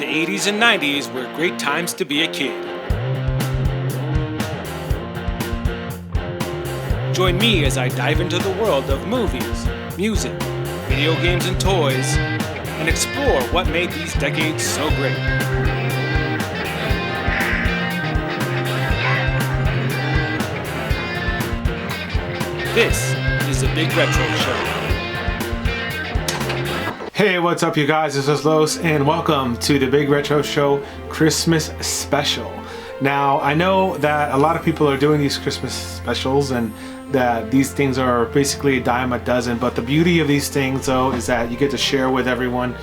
The 80s and 90s were great times to be a kid. Join me as I dive into the world of movies, music, video games and toys, and explore what made these decades so great. This is the Big Retro Show. Hey, what's up you guys? This is Los and welcome to the Big Retro Show Christmas Special. Now, I know that a lot of people are doing these Christmas specials and that these things are basically a dime a dozen, but the beauty of these things though is that you get to share with everyone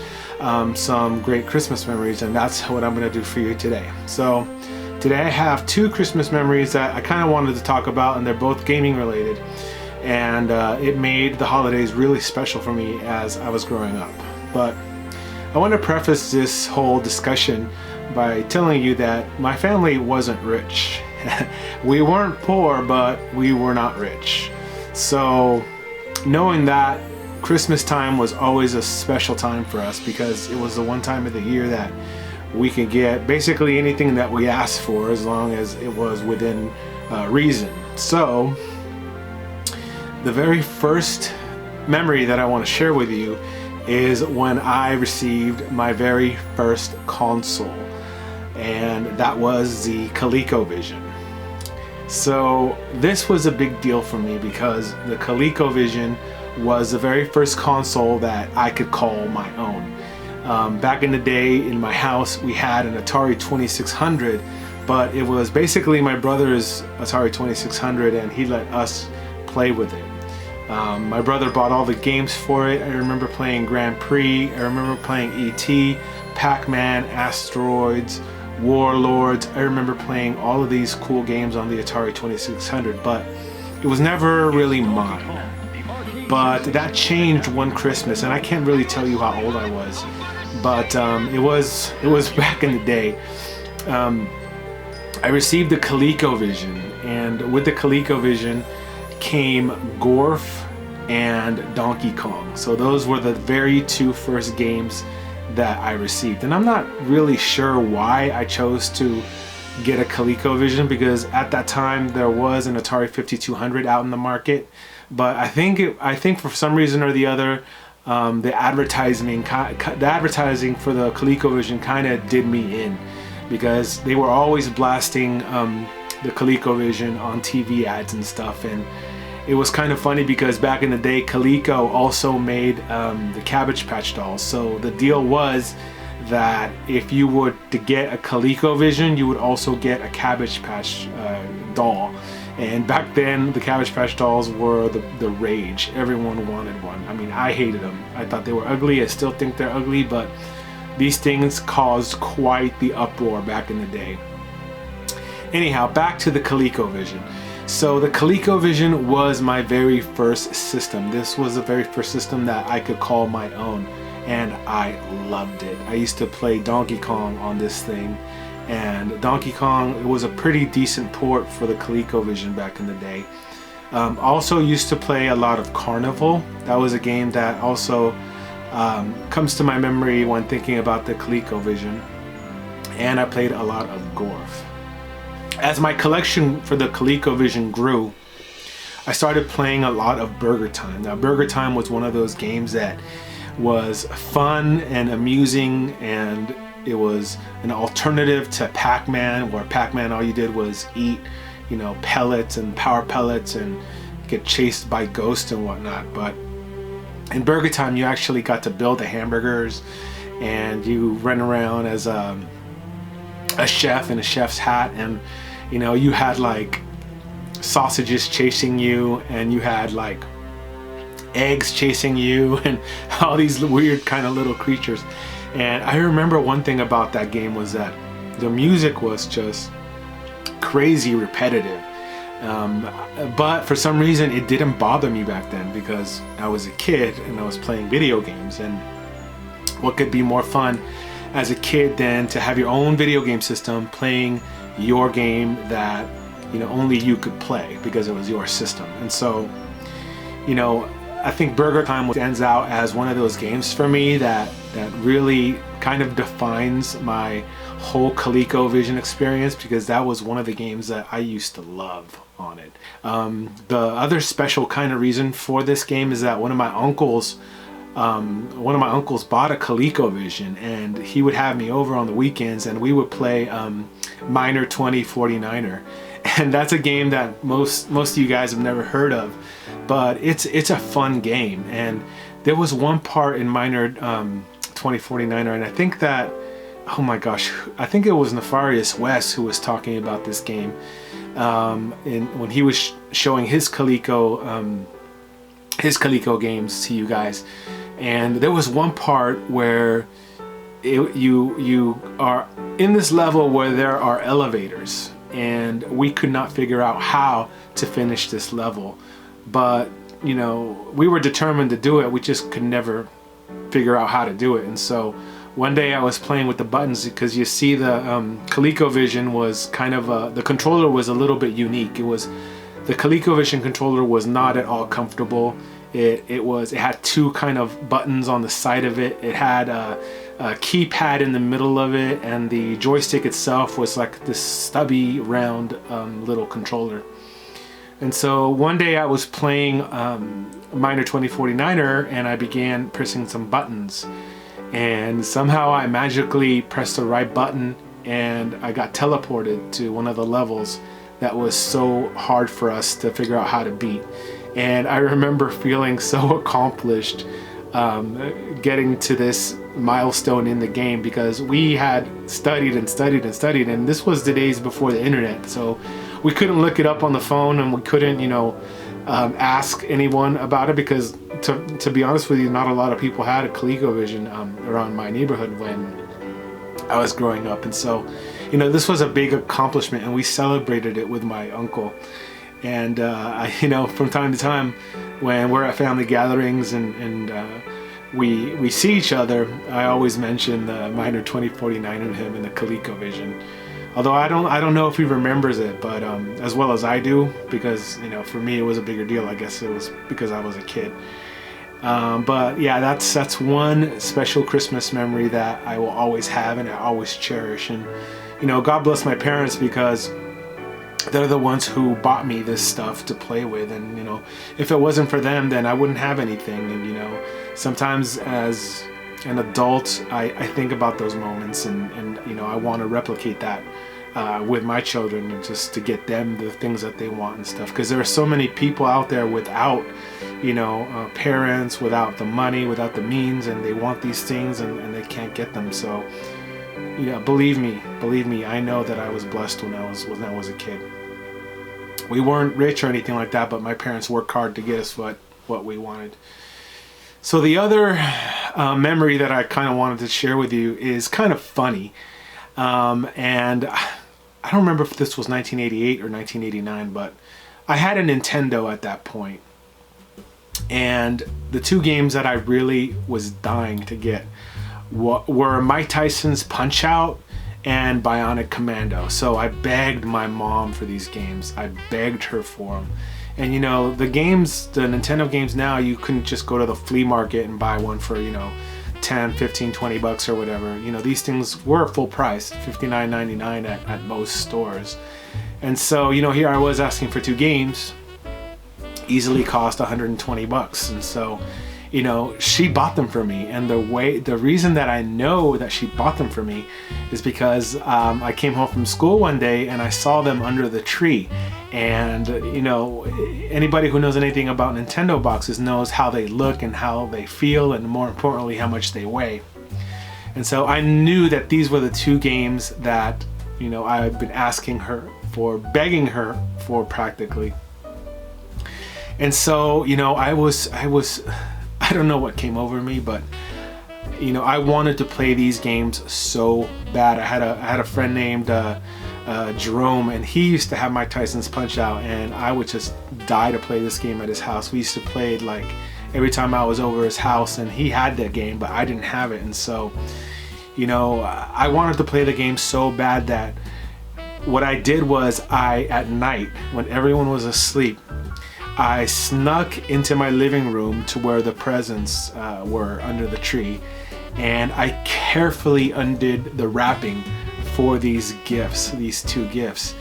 some great Christmas memories, and that's what I'm going to do for you today. So today I have two Christmas memories that I kind of wanted to talk about, and they're both gaming related, and it made the holidays really special for me as I was growing up. But I want to preface this whole discussion by telling you that my family wasn't rich. We weren't poor, but we were not rich. So knowing that, Christmas time was always a special time for us because it was the one time of the year that we could get basically anything that we asked for as long as it was within reason. So the very first memory that I want to share with you is when I received my very first console, and that was the ColecoVision. So this was a big deal for me because the ColecoVision was the very first console that I could call my own. Back in the day in my house we had an Atari 2600, but it was basically my brother's Atari 2600 and he let us play with it. My brother bought all the games for it. I remember playing Grand Prix, I remember playing E.T., Pac-Man, Asteroids, Warlords. I remember playing all of these cool games on the Atari 2600, but it was never really mine. But that changed one Christmas, and I can't really tell you how old I was, but it was back in the day. I received the ColecoVision, and with the ColecoVision came Gorf and Donkey Kong. So those were the very two first games that I received, and I'm not really sure why I chose to get a ColecoVision because at that time there was an Atari 5200 out in the market, but I think for some reason or the other the advertising for the ColecoVision kind of did me in because they were always blasting the ColecoVision on TV ads and stuff, and it was kind of funny because back in the day Coleco also made the Cabbage Patch dolls. So the deal was that if you were to get a ColecoVision, you would also get a Cabbage Patch doll. And back then the Cabbage Patch dolls were the rage. Everyone wanted one. I mean, I hated them. I thought they were ugly. I still think they're ugly, but these things caused quite the uproar back in the day. Anyhow, back to the ColecoVision. So the ColecoVision was my very first system. This was the very first system that I could call my own, and I loved it. I used to play Donkey Kong on this thing, and Donkey Kong was a pretty decent port for the ColecoVision back in the day. Also used to play a lot of Carnival. That was a game that also comes to my memory when thinking about the ColecoVision. And I played a lot of Gorf. As my collection for the ColecoVision grew, I started playing a lot of burgertime. Now, burgertime was one of those games that was fun and amusing, and it was an alternative to Pac-Man, where Pac-Man all you did was eat, pellets and power pellets and get chased by ghosts and whatnot. But in burgertime, you actually got to build the hamburgers, and you ran around as a chef in a chef's hat, and you had like sausages chasing you, and you had like eggs chasing you, and all these weird kind of little creatures. And I remember one thing about that game was that the music was just crazy repetitive, but for some reason it didn't bother me back then because I was a kid and I was playing video games, and what could be more fun as a kid than to have your own video game system playing your game that only you could play because it was your system. And so I think burgertime stands out as one of those games for me that that really kind of defines my whole ColecoVision experience, because that was one of the games that I used to love on it. The other special kind of reason for this game is that one of my uncles bought a ColecoVision, and he would have me over on the weekends, and we would play Miner 2049er. And that's a game that most of you guys have never heard of, but it's a fun game. And there was one part in Miner 2049er, and I think that, oh my gosh, I think it was Nefarious West who was talking about this game when he was showing his Coleco games to you guys. And there was one part where you are in this level where there are elevators, and we could not figure out how to finish this level, but you know, we were determined to do it. We just could never figure out how to do it. And so one day I was playing with the buttons, because you see the ColecoVision was kind of the controller was a little bit unique. The ColecoVision controller was not at all comfortable. It had two kind of buttons on the side of it. It had a keypad in the middle of it, and the joystick itself was like this stubby round little controller. And so one day I was playing Miner 2049er, and I began pressing some buttons, and somehow I magically pressed the right button, and I got teleported to one of the levels that was so hard for us to figure out how to beat. And I remember feeling so accomplished getting to this milestone in the game, because we had studied and studied and studied, and this was the days before the internet, so we couldn't look it up on the phone, and we couldn't, you know, ask anyone about it, because to be honest with you, not a lot of people had a ColecoVision around my neighborhood when I was growing up. And so, you know, this was a big accomplishment, and we celebrated it with my uncle. And you know, from time to time when we're at family gatherings and we see each other, I always mention the Miner 2049 and him and the ColecoVision. Although I don't know if he remembers it, but as well as I do, because you know, for me it was a bigger deal. I guess it was because I was a kid. But yeah, that's one special Christmas memory that I will always have and I always cherish. And you know, God bless my parents, because they're the ones who bought me this stuff to play with. And you know, if it wasn't for them, then I wouldn't have anything. And you know, sometimes as an adult, I think about those moments, and you know, I want to replicate that with my children, and just to get them the things that they want and stuff. Because there are so many people out there without, you know, parents, without the money, without the means, and they want these things and they can't get them. So you know, believe me, I know that I was blessed when I was a kid. We weren't rich or anything like that, but my parents worked hard to get us what we wanted. So the other memory that I kind of wanted to share with you is kind of funny, and I don't remember if this was 1988 or 1989, but I had a Nintendo at that point, and the two games that I really was dying to get were Mike Tyson's Punch-Out and Bionic Commando. So I begged my mom for these games. I begged her for them. And you know, the Nintendo games now, you couldn't just go to the flea market and buy one for, you know, 10, 15, 20 bucks or whatever. You know, these things were full price, $59.99 at most stores. And so, you know, here I was asking for two games, easily cost 120 bucks. And so, you know, she bought them for me. And the reason that I know that she bought them for me is because I came home from school one day and I saw them under the tree. And you know, anybody who knows anything about Nintendo boxes knows how they look and how they feel, and more importantly, how much they weigh. And so I knew that these were the two games that, you know, I had been asking her for, begging her for practically. And so, you know, I don't know what came over me, but you know, I wanted to play these games so bad. I had a friend named Jerome, and he used to have Mike Tyson's Punch-Out, and I would just die to play this game at his house. We used to play it like every time I was over his house, and he had that game, but I didn't have it. And so, you know, I wanted to play the game so bad that what I did was at night, when everyone was asleep, I snuck into my living room to where the presents were under the tree, and I carefully undid the wrapping for these gifts, these two gifts.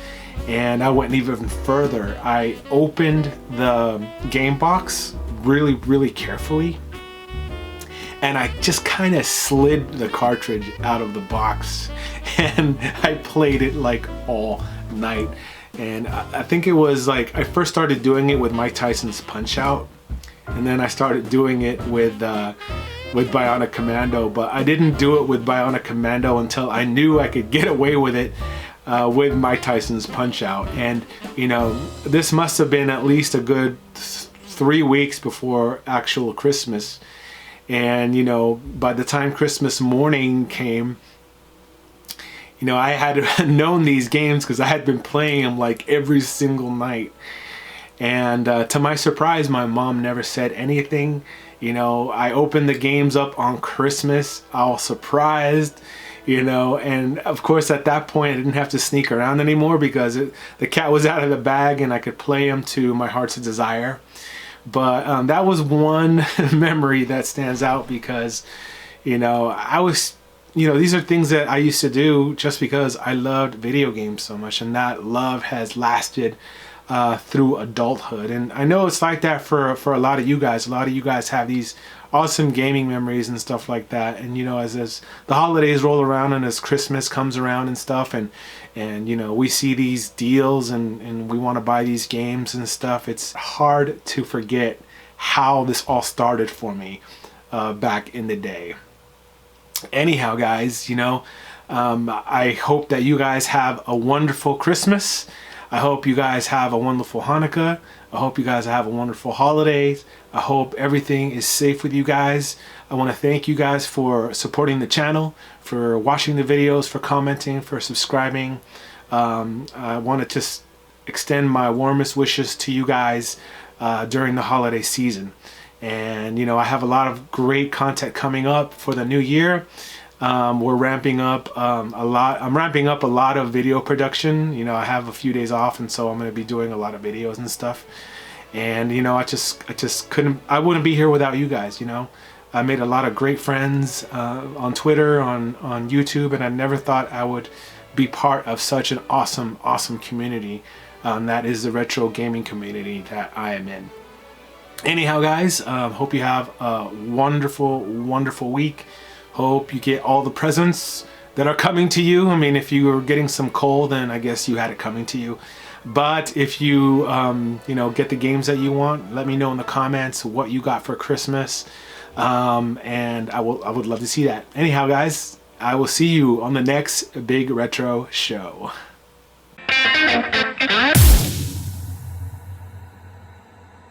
And I went even further. I opened the game box really carefully, and I just kind of slid the cartridge out of the box, and I played it like all night. And I think it was like, I first started doing it with Mike Tyson's Punch-Out, and then I started doing it with Bionic Commando, but I didn't do it with Bionic Commando until I knew I could get away with it with Mike Tyson's Punch-Out. And you know, this must have been at least a good 3 weeks before actual Christmas. And you know, by the time Christmas morning came, you know, I had known these games because I had been playing them like every single night. And to my surprise, my mom never said anything. You know, I opened the games up on Christmas, all surprised, you know, and of course at that point I didn't have to sneak around anymore because the cat was out of the bag and I could play them to my heart's desire. But that was one memory that stands out because, you know, these are things that I used to do just because I loved video games so much, and that love has lasted through adulthood. And I know it's like that for a lot of you guys. A lot of you guys have these awesome gaming memories and stuff like that. And you know, as the holidays roll around and as Christmas comes around and stuff, and you know, we see these deals and we want to buy these games and stuff, it's hard to forget how this all started for me back in the day. Anyhow, guys, you know, I hope that you guys have a wonderful Christmas. I hope you guys have a wonderful Hanukkah. I hope you guys have a wonderful holidays. I hope everything is safe with you guys. I want to thank you guys for supporting the channel, for watching the videos, for commenting, for subscribing. I want to just extend my warmest wishes to you guys during the holiday season. And you know, I have a lot of great content coming up for the new year. We're ramping up a lot. I'm ramping up a lot of video production. You know, I have a few days off, and so I'm going to be doing a lot of videos and stuff. And you know, I just couldn't. I wouldn't be here without you guys. You know, I made a lot of great friends on Twitter, on YouTube, and I never thought I would be part of such an awesome community. That is the retro gaming community that I am in. Anyhow, guys, hope you have a wonderful week. Hope you get all the presents that are coming to you. I mean, if you were getting some coal, then I guess you had it coming to you. But if you, you know, get the games that you want, let me know in the comments what you got for Christmas. And I would love to see that. Anyhow, guys, I will see you on the next Big Retro Show.